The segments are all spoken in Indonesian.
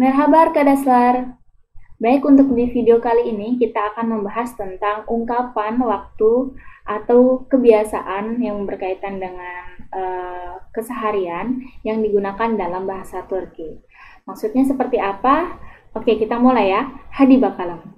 Merhaba Arkadaşlar. Baik, untuk di video kali ini kita akan membahas tentang ungkapan waktu atau kebiasaan yang berkaitan dengan keseharian yang digunakan dalam bahasa Turki. Maksudnya seperti apa? Oke, kita mulai ya. Hadi bakalım.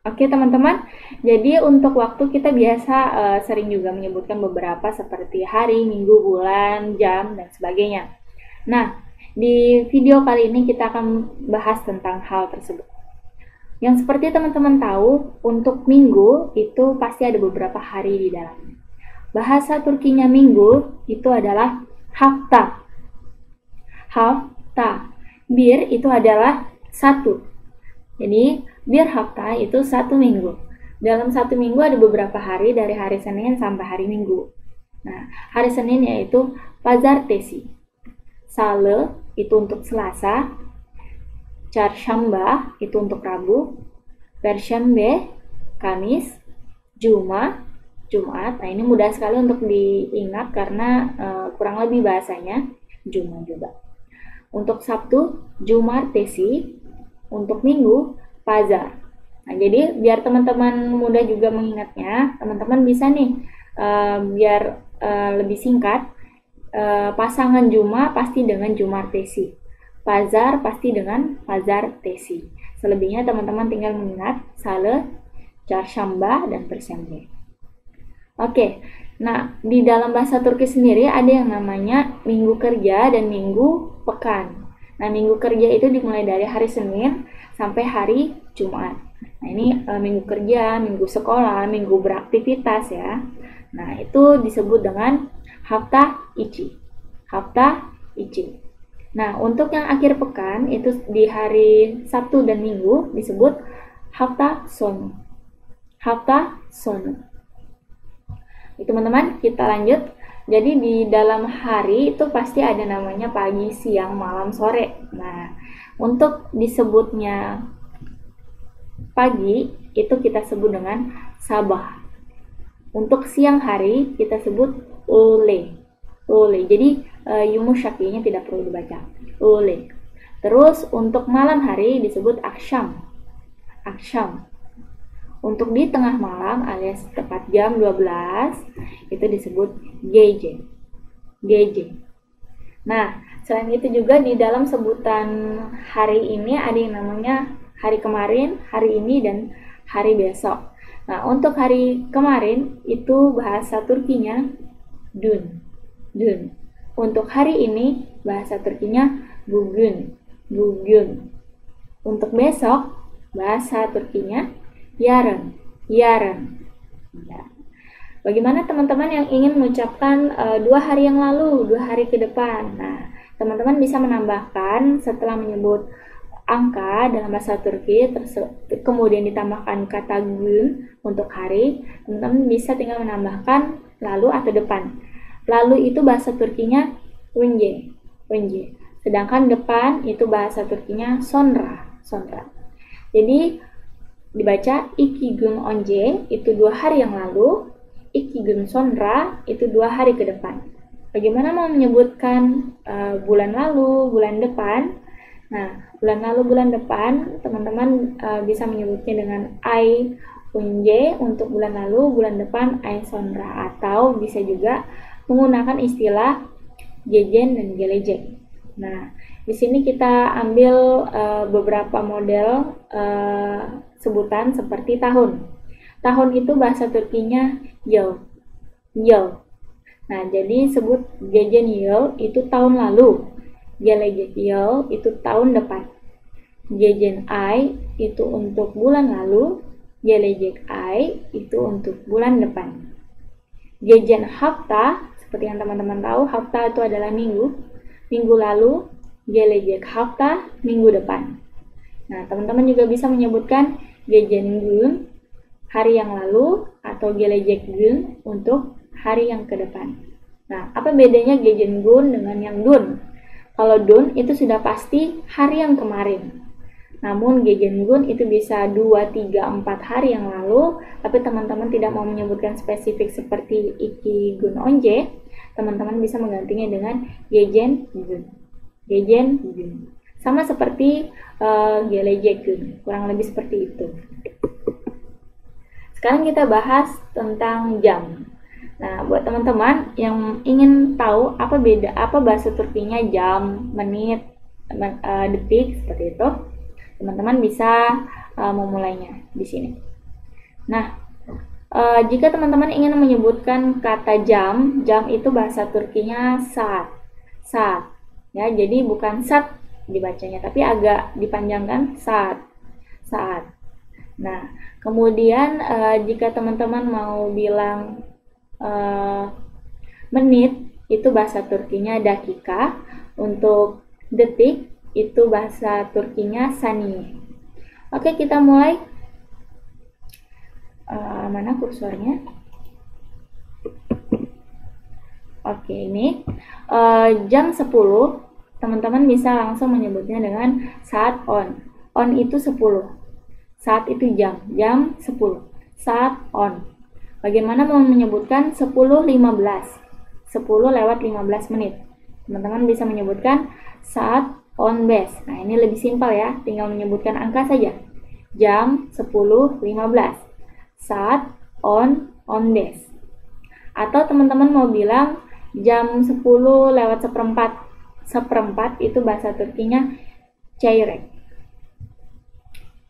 Oke teman-teman, jadi untuk waktu kita biasa sering juga menyebutkan beberapa seperti hari, minggu, bulan, jam, dan sebagainya. Nah, di video kali ini kita akan bahas tentang hal tersebut. Yang seperti teman-teman tahu, untuk minggu itu pasti ada beberapa hari di dalamnya. Bahasa Turkinya minggu itu adalah hafta. Hafta. Bir itu adalah satu. Jadi, bir hafta itu satu minggu. Dalam satu minggu ada beberapa hari dari hari Senin sampai hari Minggu. Nah, hari Senin yaitu pazartesi. Salı itu untuk Selasa. Çarşamba itu untuk Rabu. Perşembe, Kamis. Jumat. Nah, ini mudah sekali untuk diingat karena kurang lebih bahasanya Jumat juga. Untuk Sabtu, Jumartesi. Untuk Minggu, Pazar. Nah, jadi biar teman-teman mudah juga mengingatnya, teman-teman bisa nih biar lebih singkat, pasangan Juma pasti dengan Jumartesi, Pazar pasti dengan Pazartesi. Selebihnya teman-teman tinggal mengingat Salı, Çarşamba, dan Perşembe. Oke, nah di dalam bahasa Turki sendiri ada yang namanya minggu kerja dan minggu pekan. Nah, minggu kerja itu dimulai dari hari Senin sampai hari Jumat. Nah, ini minggu kerja, minggu sekolah, minggu beraktivitas ya. Nah, itu disebut dengan hafta içi. Hafta içi. Nah, untuk yang akhir pekan itu di hari Sabtu dan Minggu disebut hafta sonu. Hafta sonu. Teman-teman, kita lanjut. Jadi di dalam hari itu pasti ada namanya pagi, siang, malam, sore. Nah, untuk disebutnya pagi itu kita sebut dengan sabah. Untuk siang hari kita sebut öğle. Öğle. Jadi yumuşak-nya tidak perlu dibaca. Öğle. Terus untuk malam hari disebut akşam. Akşam. Untuk di tengah malam alias tepat jam 12 itu disebut gece. Gece. Nah, selain itu juga di dalam sebutan hari ini ada yang namanya hari kemarin, hari ini, dan hari besok. Nah, untuk hari kemarin itu bahasa Turkinya dün. Dün. Untuk hari ini bahasa Turkinya bugün. Bugün. Untuk besok bahasa Turkinya yarın. Yarın. Ya. Bagaimana teman-teman yang ingin mengucapkan 2 hari yang lalu, 2 hari ke depan? Nah, teman-teman bisa menambahkan setelah menyebut angka dalam bahasa Turki, kemudian ditambahkan kata gün untuk hari, teman-teman bisa tinggal menambahkan lalu atau depan. Lalu itu bahasa Turkinya önce. Önce. Sedangkan depan itu bahasa Turkinya sonra. Sonra. Jadi dibaca iki gün önce itu 2 hari yang lalu, iki gün sonra itu 2 hari ke depan. Bagaimana mau menyebutkan bulan lalu, bulan depan? Nah, bulan lalu, bulan depan, teman-teman bisa menyebutnya dengan ay önce untuk bulan lalu, bulan depan ay sonra, atau bisa juga menggunakan istilah gecen dan gelecek. Nah, di sini kita ambil beberapa model sebutan seperti tahun. Tahun itu bahasa Turkinya yıl. Yıl. Nah, jadi sebut gecen yıl itu tahun lalu. Gelecek yıl itu tahun depan. Gecen ay itu untuk bulan lalu. Gelecek ay itu untuk bulan depan. Gecen hafta, seperti yang teman-teman tahu, hafta itu adalah minggu. Minggu lalu, gelecek hafta, minggu depan. Nah, teman-teman juga bisa menyebutkan gecen gün, hari yang lalu, atau gelecek gün untuk hari yang ke depan. Nah, apa bedanya gecen gün dengan yang dun? Kalau dun itu sudah pasti hari yang kemarin. Namun gecen gün itu bisa 2, 3, 4 hari yang lalu, tapi teman-teman tidak mau menyebutkan spesifik seperti iki gün önce, teman-teman bisa menggantinya dengan gecen gün. Gejen gün. Sama seperti gelecek gün, kurang lebih seperti itu. Sekarang kita bahas tentang jam. Nah, buat teman-teman yang ingin tahu apa bahasa Turkinya jam, menit, detik seperti itu, teman-teman bisa memulainya di sini. Nah, jika teman-teman ingin menyebutkan kata jam, jam itu bahasa Turkinya saat. Saat. Ya, jadi bukan sat dibacanya, tapi agak dipanjangkan saat. Saat. Nah, kemudian jika teman-teman mau bilang menit, itu bahasa Turkinya dakika. Untuk detik, itu bahasa Turkinya saniye. Oke, kita mulai. Mana kursornya? Oke, ini jam 10, teman-teman bisa langsung menyebutnya dengan saat on. On itu 10. Saat itu jam 10. Saat on. Bagaimana mau menyebutkan 10.15? 10 lewat 15 menit. Teman-teman bisa menyebutkan saat on base. Nah, ini lebih simpel ya, tinggal menyebutkan angka saja. Jam 10.15. Saat on base. Atau teman-teman mau bilang jam 10 lewat seperempat. Seperempat itu bahasa Turkinya çeyrek.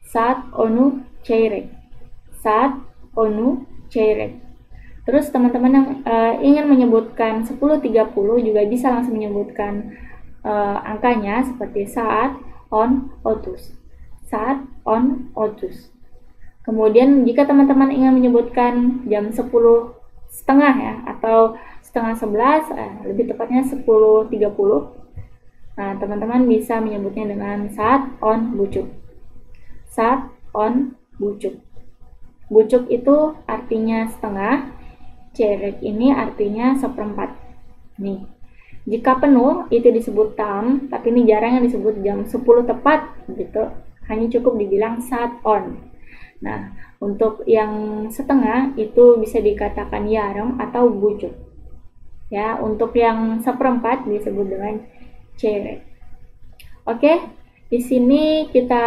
Saat onu çeyrek. Saat onu çeyrek. Terus teman-teman yang ingin menyebutkan 10.30 juga bisa langsung menyebutkan angkanya seperti saat on 30. Saat on 30. Kemudian jika teman-teman ingin menyebutkan jam 10 setengah ya, atau setengah 11, lebih tepatnya 10.30. Nah, teman-teman bisa menyebutnya dengan saat on bucuk. Saat on bucuk. Bucuk itu artinya setengah, çeyrek ini artinya seperempat. Nih, jika penuh itu disebut tam, tapi ini jarang yang disebut jam 10 tepat gitu. Hanya cukup dibilang saat on. Nah, untuk yang setengah itu bisa dikatakan yarım atau bucuk. Ya, untuk yang seperempat disebut dengan çeyrek. Oke, di sini kita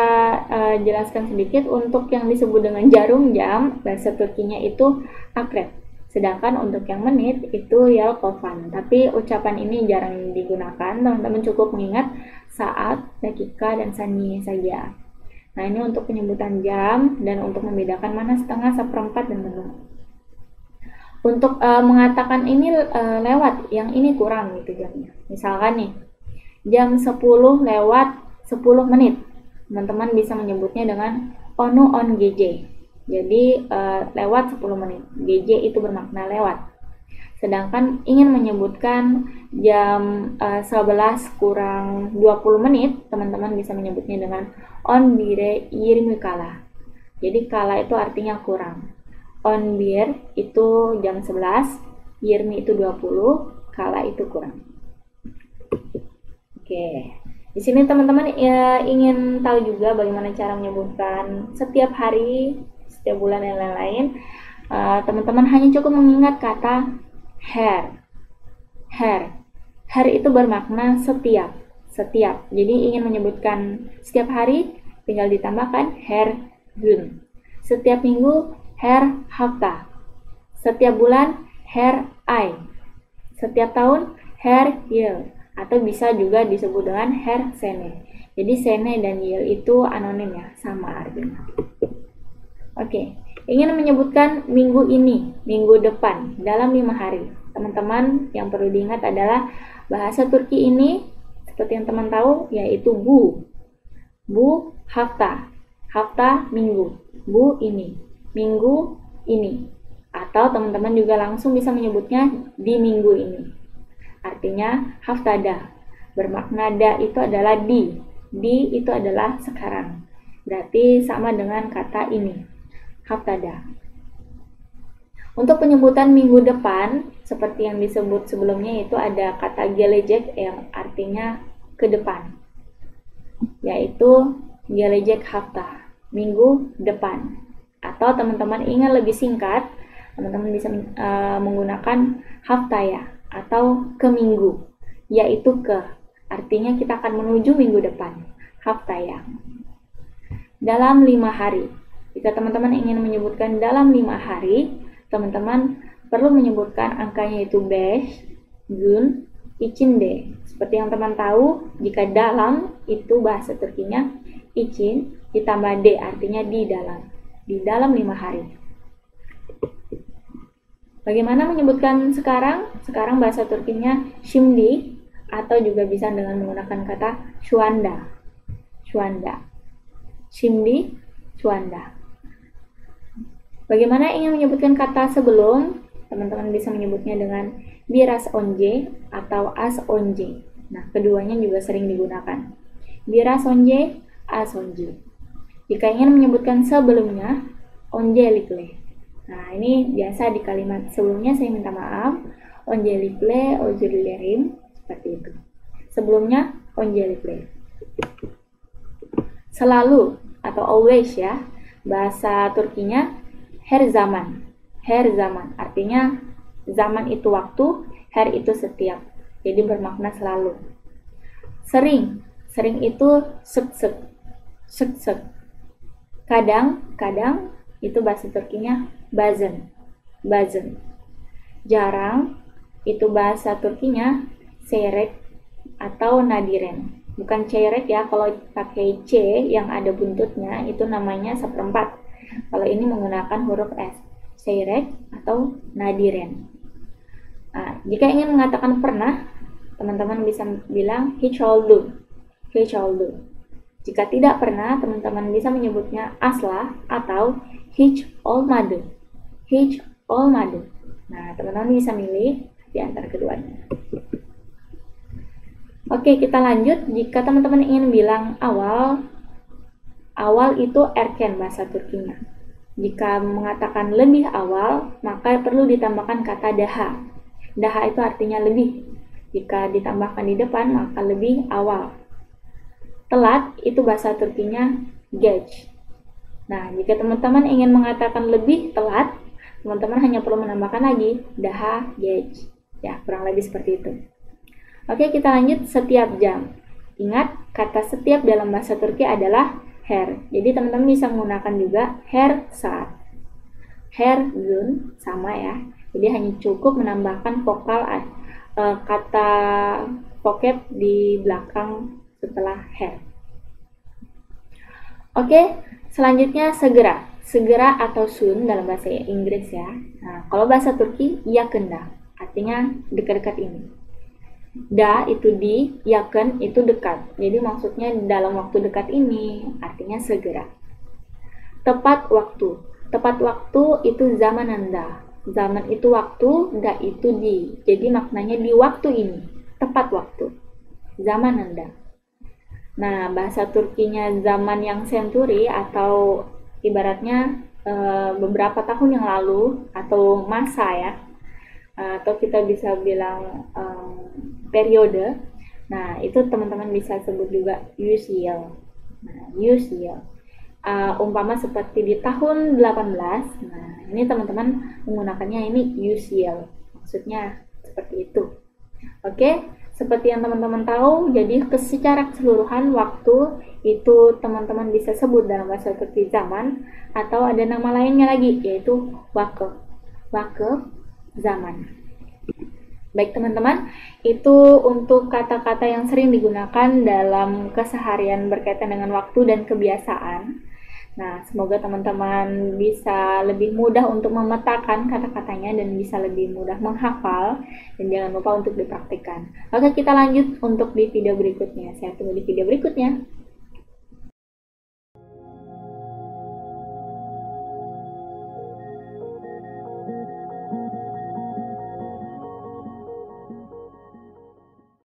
jelaskan sedikit untuk yang disebut dengan jarum jam, bahasa Turkinya itu akrep. Sedangkan untuk yang menit itu yalkovan. Tapi ucapan ini jarang digunakan, teman-teman cukup mengingat saat, dakika, dan saniye saja. Nah, ini untuk penyebutan jam dan untuk membedakan mana setengah, seperempat, dan penuh. Untuk mengatakan ini lewat, yang ini kurang gitu jamnya. Misalkan nih, jam 10 lewat 10 menit. Teman-teman bisa menyebutnya dengan onu on gece. Jadi lewat 10 menit. Gece itu bermakna lewat. Sedangkan ingin menyebutkan jam 11 kurang 20 menit, teman-teman bisa menyebutnya dengan on bire 20 kala. Jadi kala itu artinya kurang. On bir itu jam 11, 20 itu 20, kala itu kurang. Oke. Di sini teman-teman ingin tahu juga bagaimana cara menyebutkan setiap hari, setiap bulan, dan lain-lain. Teman-teman hanya cukup mengingat kata her. Her itu bermakna setiap. Jadi ingin menyebutkan setiap hari, tinggal ditambahkan her gün. Setiap minggu, her hafta. Setiap bulan, her ay. Setiap tahun, her yıl. Atau bisa juga disebut dengan her sene. Jadi sene dan yıl itu anonim ya, sama artinya. Oke, ingin menyebutkan minggu ini, minggu depan, dalam 5 hari. Teman-teman yang perlu diingat adalah bahasa Turki ini, seperti yang teman tahu, yaitu bu. Bu, hafta. Hafta, minggu. Bu, ini. Minggu, ini. Atau teman-teman juga langsung bisa menyebutnya di minggu ini. Artinya haftada. Bermakna da itu adalah di. Di itu adalah sekarang. Berarti sama dengan kata ini. Haftada. Untuk penyebutan minggu depan, seperti yang disebut sebelumnya, itu ada kata gelecek yang artinya ke depan. Yaitu gelecek hafta. Minggu depan. Atau teman-teman ingin lebih singkat, teman-teman bisa menggunakan haftaya atau ke minggu, yaitu ke. artinya kita akan menuju minggu depan. Haftaya. Dalam 5 hari. Jika teman-teman ingin menyebutkan dalam 5 hari, teman-teman perlu menyebutkan angkanya itu 5, gün, içinde. Seperti yang teman tahu, jika dalam itu bahasa Turkinya için ditambah d, artinya di dalam. Di dalam 5 hari. Bagaimana menyebutkan sekarang? Sekarang bahasa Turkinya şimdi, atau juga bisa dengan menggunakan kata şu anda. Şu anda. Şimdi, şu anda. Bagaimana ingin menyebutkan kata sebelum? Teman-teman bisa menyebutnya dengan biraz önce atau az önce. Nah, keduanya juga sering digunakan. Biraz önce, az önce. Jika ingin menyebutkan sebelumnya, öncelikle. Nah, ini biasa di kalimat sebelumnya saya minta maaf. Öncelikle, özür dilerim. Seperti itu. Sebelumnya, öncelikle. Selalu atau always ya. Bahasa Turkinya her zaman. Her zaman. Artinya zaman itu waktu, her itu setiap. Jadi bermakna selalu. Sering. Sering itu sık-sık. Sık-sık. Kadang itu bahasa Turkinya bazen. Bazen. Jarang itu bahasa Turkinya seyrek atau nadiren. Bukan ceyrek ya, kalau pakai C yang ada buntutnya itu namanya seperempat. Kalau ini menggunakan huruf S. Seyrek atau nadiren. Nah, jika ingin mengatakan pernah, teman-teman bisa bilang hiç oldu. Hiç oldu. Jika tidak pernah, teman-teman bisa menyebutnya asla atau hiç olmadı. Hiç olmadı. Nah, teman-teman bisa milih di antara keduanya. Oke, kita lanjut. Jika teman-teman ingin bilang awal, awal itu erken bahasa Turkinya. Jika mengatakan lebih awal, maka perlu ditambahkan kata daha. Daha itu artinya lebih. Jika ditambahkan di depan, maka lebih awal. Telat itu bahasa Turkinya geç. Nah, jika teman-teman ingin mengatakan lebih telat, teman-teman hanya perlu menambahkan lagi daha geç. Ya, kurang lebih seperti itu. Oke, kita lanjut setiap jam. Ingat, kata setiap dalam bahasa Turki adalah her. Jadi teman-teman bisa menggunakan juga her saat. Her gün sama ya. Jadi hanya cukup menambahkan vokal kata vocab di belakang setelah her. Oke, selanjutnya segera. Segera atau soon dalam bahasa Inggris ya. Nah, kalau bahasa Turki yakında, artinya dekat-dekat ini. Da itu di, yakın itu dekat. Jadi maksudnya dalam waktu dekat ini, artinya segera. Tepat waktu. Tepat waktu itu zamanında. Zaman itu waktu, da itu di. Jadi maknanya di waktu ini. Tepat waktu. Zamanında. Nah, bahasa Turkinya zaman yang senturi atau ibaratnya beberapa tahun yang lalu atau masa ya. Atau kita bisa bilang periode. Nah, itu teman-teman bisa sebut juga usual. Nah, usual. Umpama seperti di tahun 18. Nah, ini teman-teman menggunakannya ini usual. Maksudnya seperti itu. Oke, seperti yang teman-teman tahu, jadi secara keseluruhan waktu itu teman-teman bisa sebut dalam bahasa Turki zaman, atau ada nama lainnya lagi, yaitu wakaf. Wakaf zaman. Baik teman-teman, itu untuk kata-kata yang sering digunakan dalam keseharian berkaitan dengan waktu dan kebiasaan. Nah, semoga teman-teman bisa lebih mudah untuk memetakan kata-katanya dan bisa lebih mudah menghafal, dan jangan lupa untuk dipraktikkan. Oke, kita lanjut untuk di video berikutnya. Saya tunggu di video berikutnya.